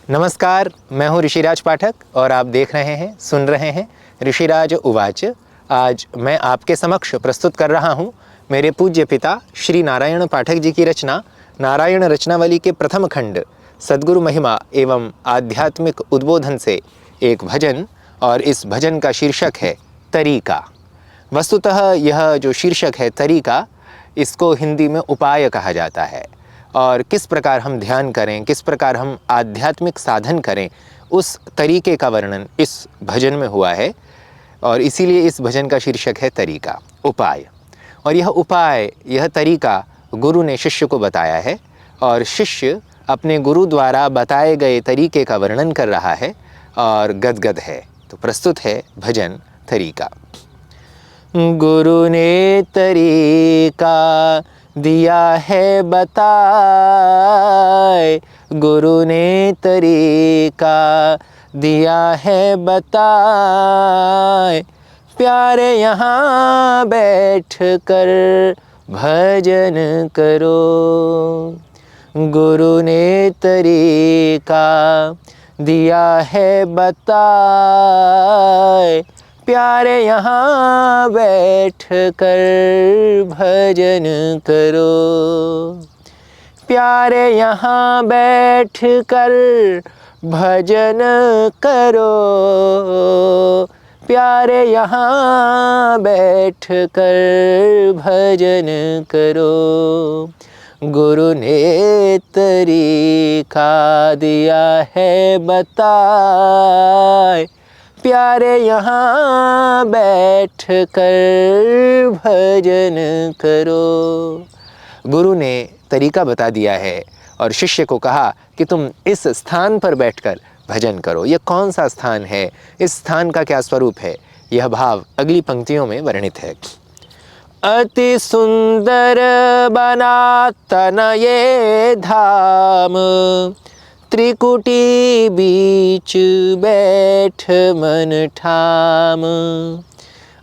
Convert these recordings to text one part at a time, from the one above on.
नमस्कार, मैं हूं ऋषिराज पाठक और आप देख रहे हैं, सुन रहे हैं ऋषिराज उवाच। आज मैं आपके समक्ष प्रस्तुत कर रहा हूं मेरे पूज्य पिता श्री नारायण पाठक जी की रचना नारायण रचनावली के प्रथम खंड सद्गुरु महिमा एवं आध्यात्मिक उद्बोधन से एक भजन, और इस भजन का शीर्षक है तरीका। वस्तुतः यह जो शीर्षक है तरीका, इसको हिंदी में उपाय कहा जाता है। और किस प्रकार हम ध्यान करें, किस प्रकार हम आध्यात्मिक साधन करें, उस तरीके का वर्णन इस भजन में हुआ है। और इसीलिए इस भजन का शीर्षक है तरीका, उपाय। और यह उपाय, यह तरीका गुरु ने शिष्य को बताया है और शिष्य अपने गुरु द्वारा बताए गए तरीके का वर्णन कर रहा है और गदगद है। तो प्रस्तुत है भजन तरीका। गुरु ने तरीका दिया है बताए, गुरु ने तरीका दिया है बताए, प्यारे यहाँ बैठ कर भजन करो। गुरु ने तरीका दिया है बताए, प्यारे यहाँ बैठ कर भजन करो। प्यारे यहाँ बैठ कर भजन करो, प्यारे यहाँ बैठ कर भजन करो। गुरु ने तरीका दिया है बताए, प्यारे यहाँ बैठ कर भजन करो। गुरु ने तरीका बता दिया है और शिष्य को कहा कि तुम इस स्थान पर बैठकर भजन करो। यह कौन सा स्थान है, इस स्थान का क्या स्वरूप है, यह भाव अगली पंक्तियों में वर्णित है। अति सुंदर बना तन ये धाम, त्रिकुटी बीच बैठ मन ठाम।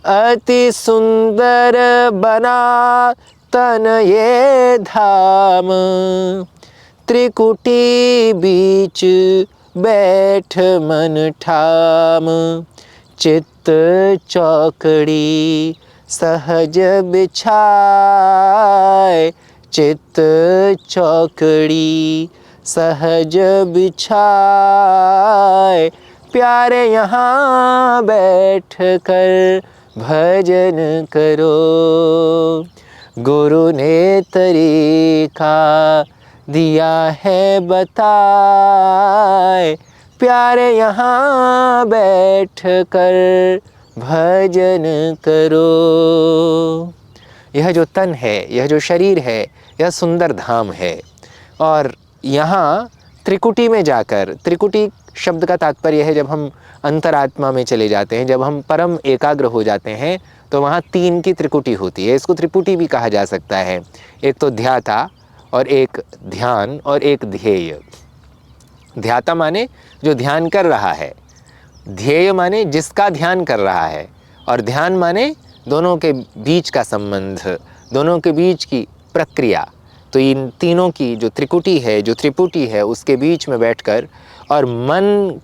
अति सुंदर बना तन ये धाम, त्रिकुटी बीच बैठ मन ठाम। चित्त चौकड़ी सहज बिछाए, चित्त चौकड़ी सहज बिछाए, प्यारे यहाँ बैठ कर भजन करो। गुरु ने तरीका दिया है बताए, प्यारे यहाँ बैठ कर भजन करो। यह जो तन है, यह जो शरीर है, यह सुंदर धाम है। और यहाँ त्रिकुटी में जाकर, त्रिकुटी शब्द का तात्पर्य है जब हम अंतरात्मा में चले जाते हैं, जब हम परम एकाग्र हो जाते हैं, तो वहाँ तीन की त्रिकुटी होती है। इसको त्रिपुटी भी कहा जा सकता है। एक तो ध्याता, और एक ध्यान, और एक ध्येय। ध्याता माने जो ध्यान कर रहा है, ध्येय माने जिसका ध्यान कर रहा है, और ध्यान माने दोनों के बीच का संबंध, दोनों के बीच की प्रक्रिया। तो इन तीनों की जो त्रिकुटी है, जो त्रिपुटी है, उसके बीच में बैठकर और मन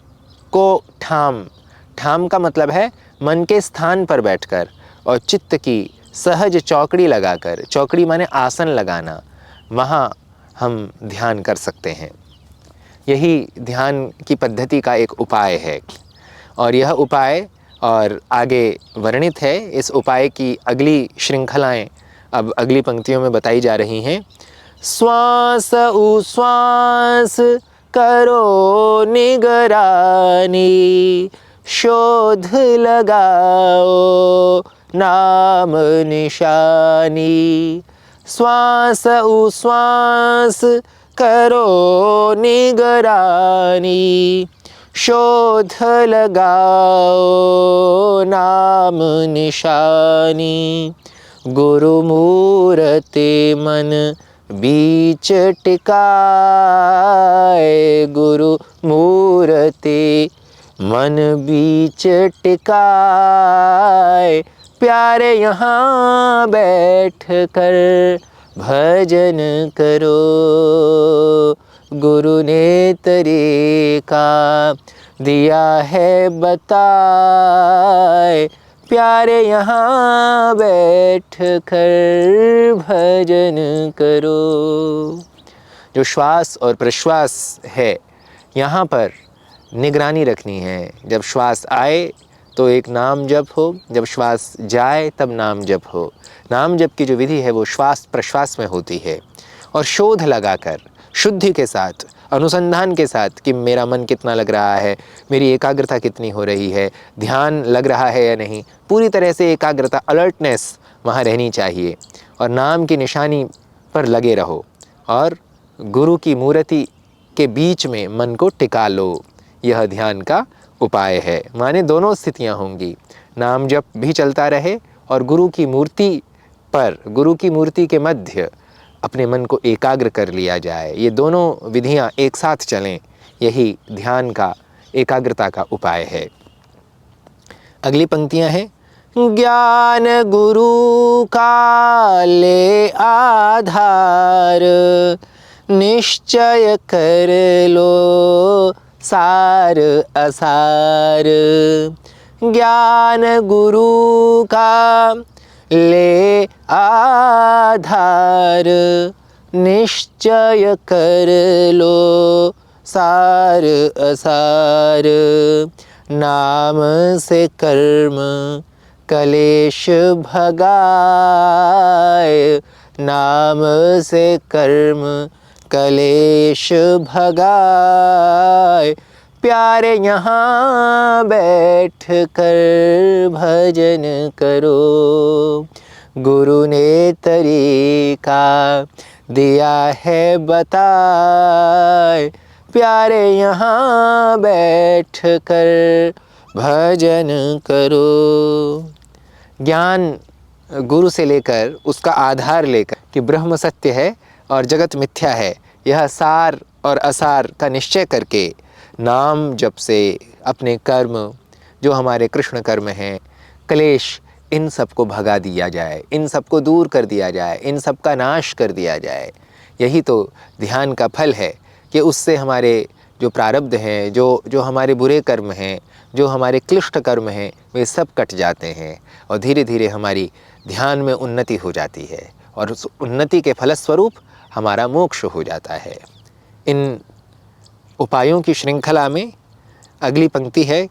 को ठाम, ठाम का मतलब है मन के स्थान पर बैठकर, और चित्त की सहज चौकड़ी लगाकर, चौकड़ी माने आसन लगाना, वहाँ हम ध्यान कर सकते हैं। यही ध्यान की पद्धति का एक उपाय है। और यह उपाय और आगे वर्णित है। इस उपाय की अगली श्रृंखलाएं अब अगली पंक्तियों में बताई जा रही हैं। श्वास उश्वास करो निगरानी, शोध लगाओ नाम निशानी। श्वास उश्वास करो निगरानी, शोध लगाओ नाम निशानी। गुरु मूरति मन बीच टिकाए, गुरु मूरति मन बीच टिकाए, प्यारे यहाँ बैठ कर भजन करो। गुरु ने तरीका दिया है बताए, प्यारे यहाँ बैठ कर भजन करो। जो श्वास और प्रश्वास है, यहाँ पर निगरानी रखनी है। जब श्वास आए तो एक नाम जप हो, जब श्वास जाए तब नाम जप हो। नाम जप की जो विधि है वो श्वास प्रश्वास में होती है। और शोध लगाकर, शुद्धि के साथ, अनुसंधान के साथ कि मेरा मन कितना लग रहा है, मेरी एकाग्रता कितनी हो रही है, ध्यान लग रहा है या नहीं, पूरी तरह से एकाग्रता, अलर्टनेस वहाँ रहनी चाहिए। और नाम की निशानी पर लगे रहो और गुरु की मूर्ति के बीच में मन को टिका लो। यह ध्यान का उपाय है। माने दोनों स्थितियाँ होंगी, नाम जप भी चलता रहे और गुरु की मूर्ति पर, गुरु की मूर्ति के मध्य अपने मन को एकाग्र कर लिया जाए। ये दोनों विधियाँ एक साथ चलें, यही ध्यान का, एकाग्रता का उपाय है। अगली पंक्तियाँ हैं, ज्ञान गुरु का ले आधार, निश्चय कर लो सार असार। ज्ञान गुरु का ले आधार, निश्चय कर लो सार असार। नाम से कर्म कलेश भगाए, नाम से कर्म कलेश भगाए। प्यारे यहाँ बैठ कर भजन करो, गुरु ने तरीका दिया है बताए। प्यारे यहाँ बैठ कर भजन करो। ज्ञान गुरु से लेकर, उसका आधार लेकर कि ब्रह्म सत्य है और जगत मिथ्या है, यह सार और असार का निश्चय करके नाम जप से अपने कर्म, जो हमारे कृष्ण कर्म हैं, क्लेश, इन सब को भगा दिया जाए, इन सब को दूर कर दिया जाए, इन सब का नाश कर दिया जाए। यही तो ध्यान का फल है कि उससे हमारे जो प्रारब्ध हैं, जो हमारे बुरे कर्म हैं, जो हमारे क्लिष्ट कर्म हैं, वे सब कट जाते हैं और धीरे धीरे हमारी ध्यान में उन्नति हो जाती है और उस उन्नति के फलस्वरूप हमारा मोक्ष हो जाता है। इन उपायों की श्रृंखला में अगली पंक्ति है,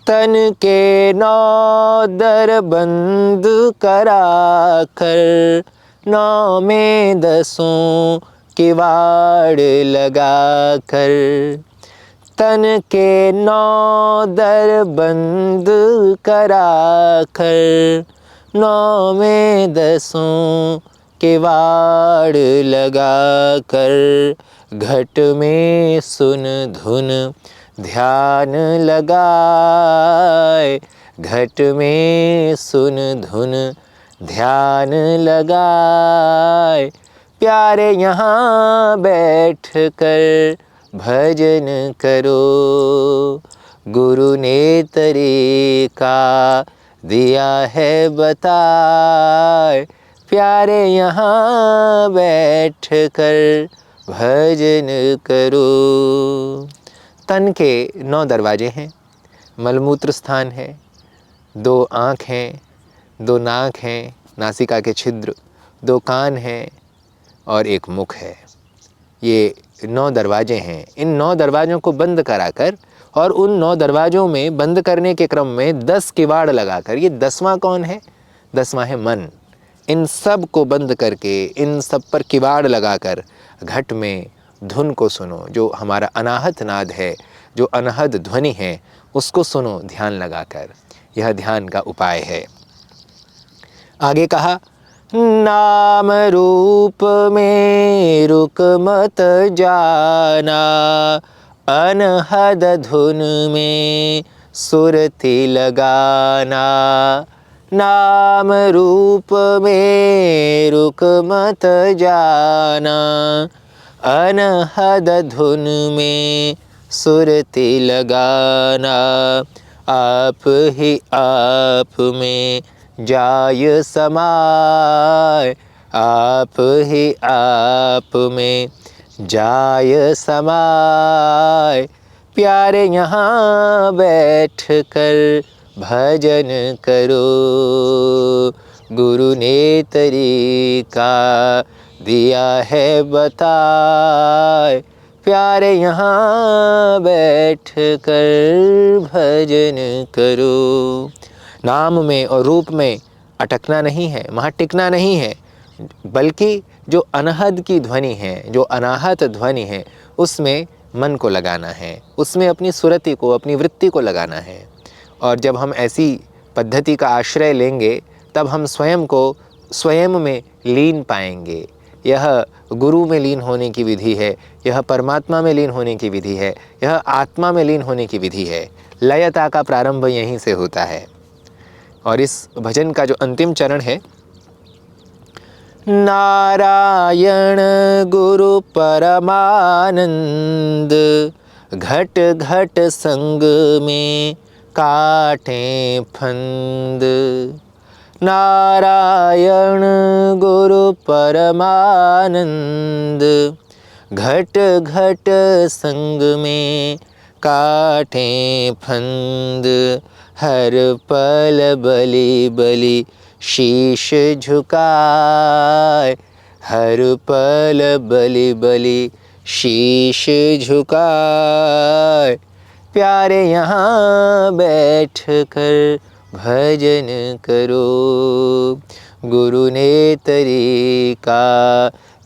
तन के नौ दर बंद करा कर, नौ में दसों किवाड़ लगा कर। तन के नौ दर बंद करा कर, नौ में दसों किवाड़ लगा कर। घट में सुन धुन ध्यान लगाए, घट में सुन धुन ध्यान लगाए। प्यारे यहाँ बैठ कर भजन करो, गुरु ने तरीका दिया है बताए। प्यारे यहाँ बैठ कर भजन करो। तन के 9 दरवाजे हैं। मलमूत्र स्थान है, 2 आँख हैं, 2 नाक हैं, नासिका के छिद्र, 2 कान हैं और 1 मुख है। ये 9 दरवाजे हैं। इन 9 दरवाज़ों को बंद कराकर और उन 9 दरवाज़ों में बंद करने के क्रम में 10 किवाड़ लगाकर, ये 10वां कौन है? 10वां है मन। इन सब को बंद करके, इन सब पर किवाड़ लगाकर घट में धुन को सुनो, जो हमारा अनाहत नाद है, जो अनहद ध्वनि है, उसको सुनो ध्यान लगाकर। यह ध्यान का उपाय है। आगे कहा, नाम रूप में रुक मत जाना, अनहद धुन में सुरति लगाना। नाम रूप में रुक मत जाना, अनहद धुन में सुरति लगाना। आप ही आप में जाय समाय, आप ही आप में जाय समाय। प्यारे यहाँ बैठ कर भजन करो, गुरु ने तरीका दिया है बताए। प्यारे यहाँ बैठ कर भजन करो। नाम में और रूप में अटकना नहीं है, वहाँ टिकना नहीं है, बल्कि जो अनहद की ध्वनि है, जो अनाहत ध्वनि है, उसमें मन को लगाना है, उसमें अपनी सुरति को, अपनी वृत्ति को लगाना है। और जब हम ऐसी पद्धति का आश्रय लेंगे तब हम स्वयं को स्वयं में लीन पाएंगे। यह गुरु में लीन होने की विधि है, यह परमात्मा में लीन होने की विधि है, यह आत्मा में लीन होने की विधि है। लयता का प्रारंभ यहीं से होता है। और इस भजन का जो अंतिम चरण है, नारायण गुरु परमानंद, घट घट संग में काटें फंद। नारायण गुरु परमानंद, घट घट संग में काटें फंद। हर पल बलि बलि शीश झुकाए, हर पल बलि बलि शीश झुकाए। प्यारे यहाँ बैठ कर भजन करो, गुरु ने तरीका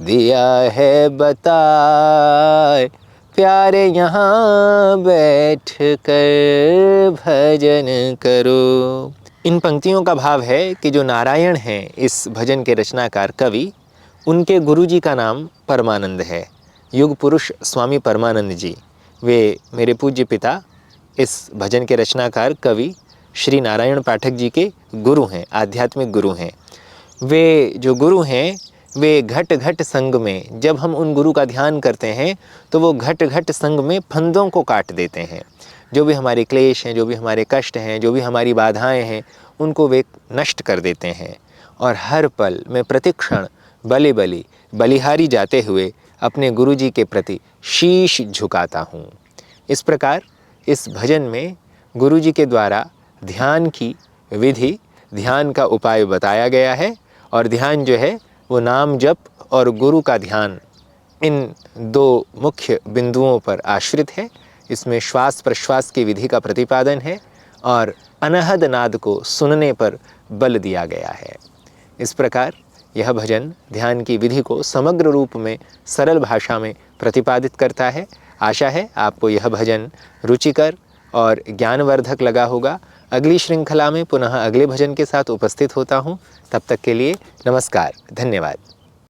दिया है बताए। प्यारे यहाँ बैठ कर भजन करो। इन पंक्तियों का भाव है कि जो नारायण हैं इस भजन के रचनाकार कवि, उनके गुरुजी का नाम परमानंद है, युग पुरुष स्वामी परमानंद जी। वे मेरे पूज्य पिता, इस भजन के रचनाकार कवि श्री नारायण पाठक जी के गुरु हैं, आध्यात्मिक गुरु हैं। वे जो गुरु हैं, वे घट घट संग में, जब हम उन गुरु का ध्यान करते हैं तो वो घट घट संग में फंदों को काट देते हैं। जो भी हमारे क्लेश हैं, जो भी हमारे कष्ट हैं, जो भी हमारी बाधाएं हैं, उनको वे नष्ट कर देते हैं। और हर पल में प्रतिक्षण बलि बलि बलिहारी जाते हुए अपने गुरु जी के प्रति शीश झुकाता हूँ। इस प्रकार इस भजन में गुरु जी के द्वारा ध्यान की विधि, ध्यान का उपाय बताया गया है। और ध्यान जो है वो नाम जप और गुरु का ध्यान, इन दो मुख्य बिंदुओं पर आश्रित है। इसमें श्वास प्रश्वास की विधि का प्रतिपादन है और अनहद नाद को सुनने पर बल दिया गया है। इस प्रकार यह भजन ध्यान की विधि को समग्र रूप में सरल भाषा में प्रतिपादित करता है। आशा है आपको यह भजन रुचिकर और ज्ञानवर्धक लगा होगा। अगली श्रृंखला में पुनः अगले भजन के साथ उपस्थित होता हूँ। तब तक के लिए नमस्कार, धन्यवाद।